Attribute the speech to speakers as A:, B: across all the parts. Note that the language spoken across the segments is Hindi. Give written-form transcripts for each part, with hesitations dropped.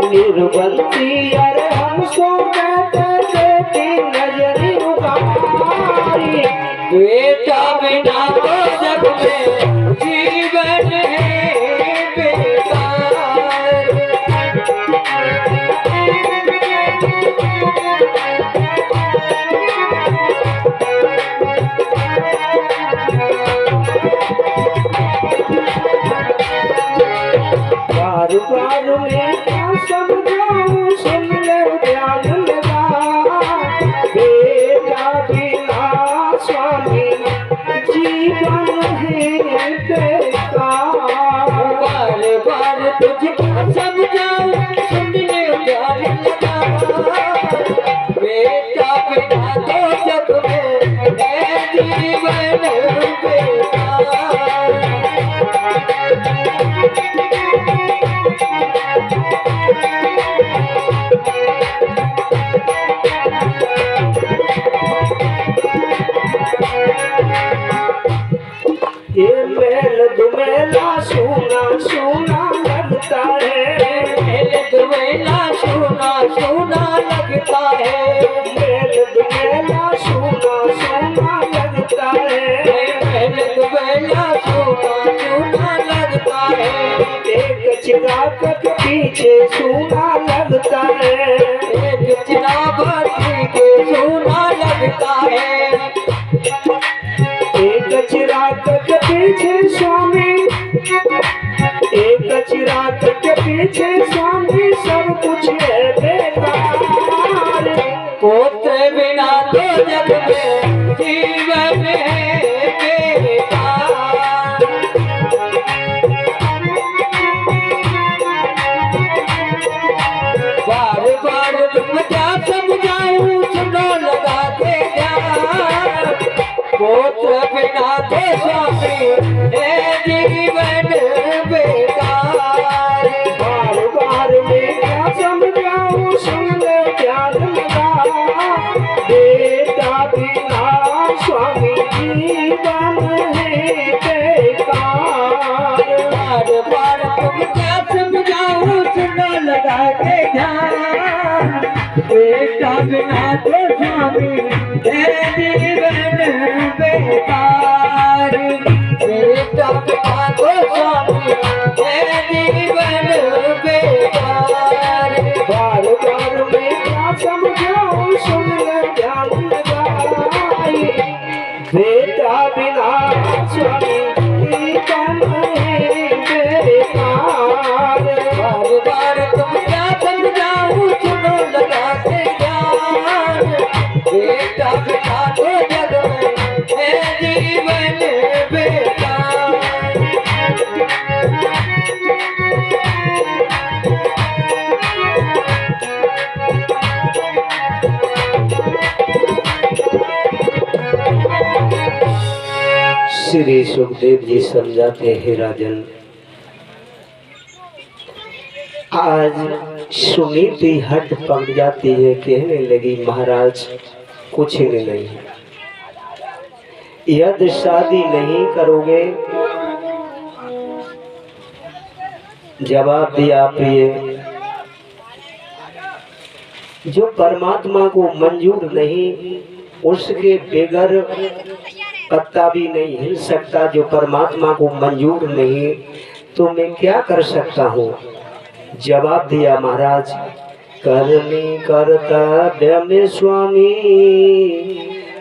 A: निर्बंधी अरे हमको कहते थे नजरी उगारी।
B: बेटा बिना तो जग में जीवन है बेकार।
A: बार बार मैं क्या समझाऊं सुन ले ध्यान लगा। बेटा बिना स्वामी जीवन है बेकार।
B: बार बार तुझको समझाऊं सुन ले ध्यान लगा। बेटा बिना तो जग में है जीवन बेकार।
A: ये महल दुमेला सोना सोना लगता है।
B: महल दुमेला सोना सोना लगता है।
A: महल दुमेला सोना सोना लगता है।
B: महल दुमेला सोना सोना लगता है।
A: एक चिराग के पीछे सोना लगता है।
B: एक चिराग के सोना लगता है।
A: एक चिराग के पीछे स्वामी, एक चिराग के पीछे स्वामी सब कुछ है बेकार।
B: पुत्र बिना तो जग में जीवन है बेकार। बार बार तुम क्या समझाऊं सुनो लगा के ध्यान। पुत्र बिना तो स्वामी है जीवन बेकार।
A: बार बार मैं क्या समझाऊं सुन ले ध्यान लगा। बेटा बिना स्वामी जीवन है बेकार।
B: बार बार तुम क्या समझाऊं सुनो लगा के ध्यान। बेटा बिना तो स्वामी है जीवन बेकार। बेटा बिना तो स्वामी है जीवन बेकार।
A: बार बार मैं क्या समझाऊं सुन ले ध्यान लगाई। बेटा बिना स्वामी जीवन है बेकार।
B: बार बार तुम क्या समझाऊं सुनो लगा के ध्यान। बेटा बिना तो जग में है जीवन बेकार।
A: श्री सुखदेव जी समझाते हैं राजन, आज सुनीति हट पक जाती है। कहने लगी महाराज कुछ भी नहीं, यदि शादी नहीं करोगे। जवाब दिया प्रिय, जो परमात्मा को मंजूर नहीं उसके बगैर पत्ता भी नहीं हिल सकता। जो परमात्मा को मंजूर नहीं तो मैं क्या कर सकता हूँ। जवाब दिया महाराज, करनी कर्तव्य में स्वामी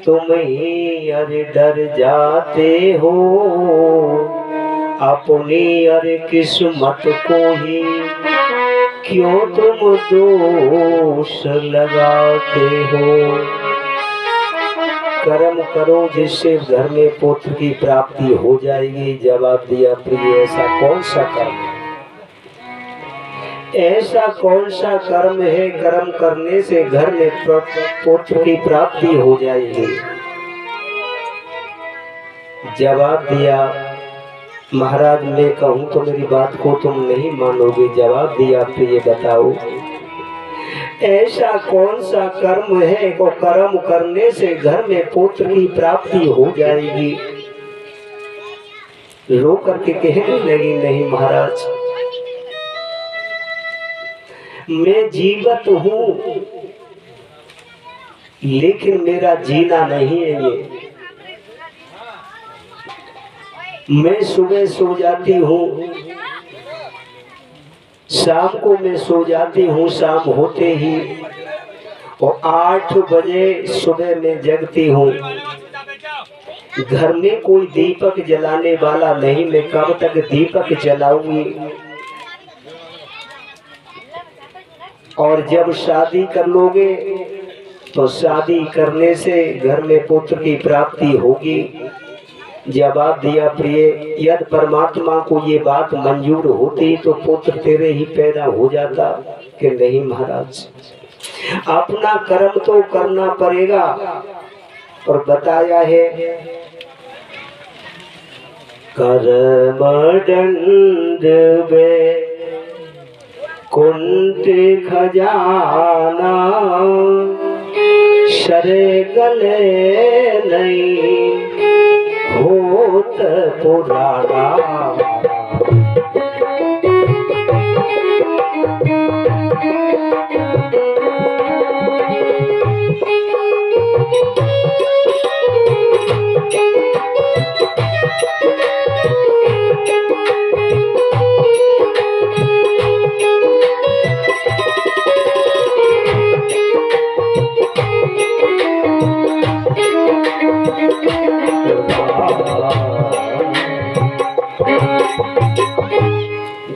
A: तुम ही अरे डर जाते हो। अपनी अरे किस्मत को ही क्यों तुम दोष लगाते हो। कर्म करो जिससे घर में पुत्र की प्राप्ति हो जाएगी। जवाब दिया प्रिय, ऐसा कौन सा कर्म है, ऐसा कौन सा कर्म है कर्म करने से घर में पुत्र की प्राप्ति हो जाएगी। जवाब दिया महाराज, मैं कहूँ तो मेरी बात को तुम नहीं मानोगे। जवाब दिया प्रिय, बताओ ऐसा कौन सा कर्म है को कर्म करने से घर में पुत्र की प्राप्ति हो जाएगी। रो करके कहने लगी, नहीं महाराज मैं जीवित हूँ लेकिन मेरा जीना नहीं है ये। मैं सुबह सो जाती हूँ, शाम को मैं सो जाती हूँ, शाम होते ही और 8 बजे सुबह में जगती हूँ। घर में कोई दीपक जलाने वाला नहीं, मैं कब तक दीपक जलाऊंगी। और जब शादी कर लोगे तो शादी करने से घर में पुत्र की प्राप्ति होगी। जवाब दिया, प्रिय, यदि परमात्मा को ये बात मंजूर होती तो पुत्र तेरे ही पैदा हो जाता। कि नहीं महाराज, अपना कर्म तो करना पड़ेगा। और बताया है, कर्म दंड में कुंत खजाना, शरे गले नहीं होत पुराना।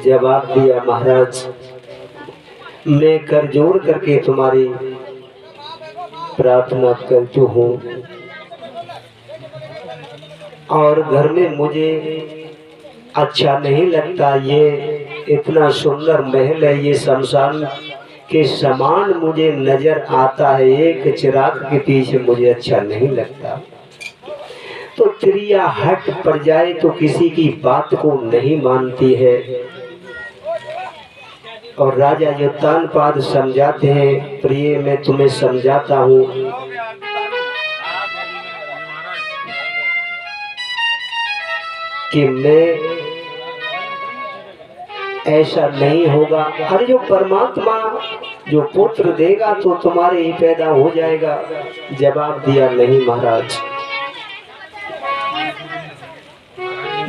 A: जवाब दिया, महाराज, मैं कर जोड़ करके तुम्हारी प्रार्थना करती हूँ और घर में मुझे अच्छा नहीं लगता। ये इतना सुंदर महल है, ये शमशान के समान मुझे नजर आता है, एक चिराग के पीछे मुझे अच्छा नहीं लगता। तो त्रिया हट पड़ जाए तो किसी की बात को नहीं मानती है। और राजा युत्तानपाद समझाते हैं, प्रिय, मैं तुम्हें समझाता हूँ कि मैं ऐसा नहीं होगा। अरे जो परमात्मा जो पुत्र देगा तो तुम्हारे ही पैदा हो जाएगा। जवाब दिया, नहीं महाराज,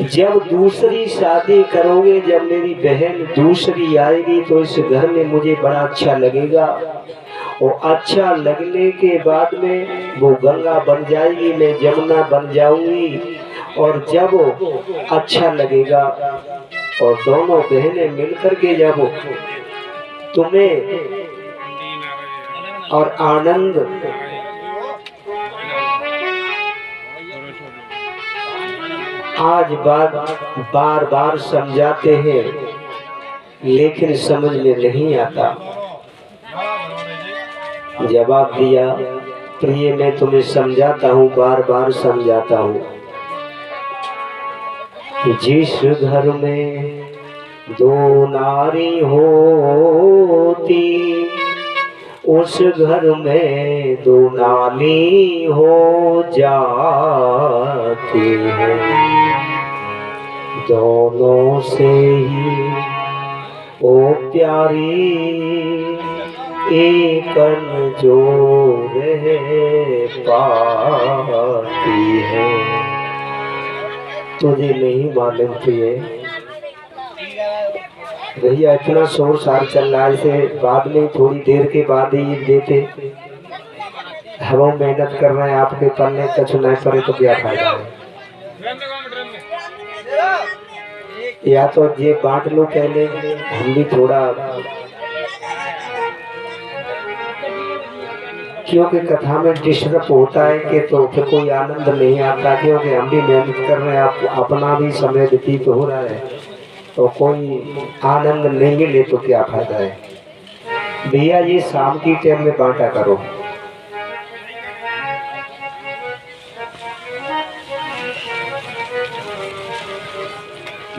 A: जब दूसरी शादी करोगे, जब मेरी बहन दूसरी आएगी तो इस घर में मुझे बड़ा अच्छा लगेगा। और अच्छा लगने के बाद में वो गंगा बन जाएगी, मैं जमुना बन जाऊंगी। और जब अच्छा लगेगा और दोनों बहनें मिलकर के जब तुम्हें और आनंद आज बार बार समझाते हैं लेकिन समझ में नहीं आता। जवाब दिया, प्रिय, मैं तुम्हें समझाता हूँ, बार बार समझाता हूँ। जिस घर में 2 नारी होती, उस घर में 2 नाली हो जाती है। दोनों से ही ओ प्यारी एकन जो रह पाती है। तुझे नहीं मालूम प्रिय, भैया इतना शोर शार चल रहा है, इसे बाद में थोड़ी देर के बाद ही देते। हम मेहनत कर रहे हैं, आपके पन्ने का चुनाव पड़े तो क्या फायदा है। या तो ये बांट लो पहले, हम भी थोड़ा, क्योंकि कथा में डिस्टर्ब होता है कि तो फिर कोई आनंद नहीं आता। क्योंकि हम भी मेहनत कर रहे हैं, अपना भी समय व्यतीत हो रहा है, तो कोई आनंद नहीं मिले तो क्या फायदा है। भैया ये शाम की टाइम में बांटा करो।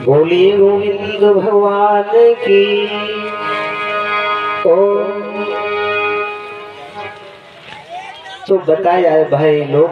A: बोलिए गोविंद भगवान की। तो बताया है भाई लोग।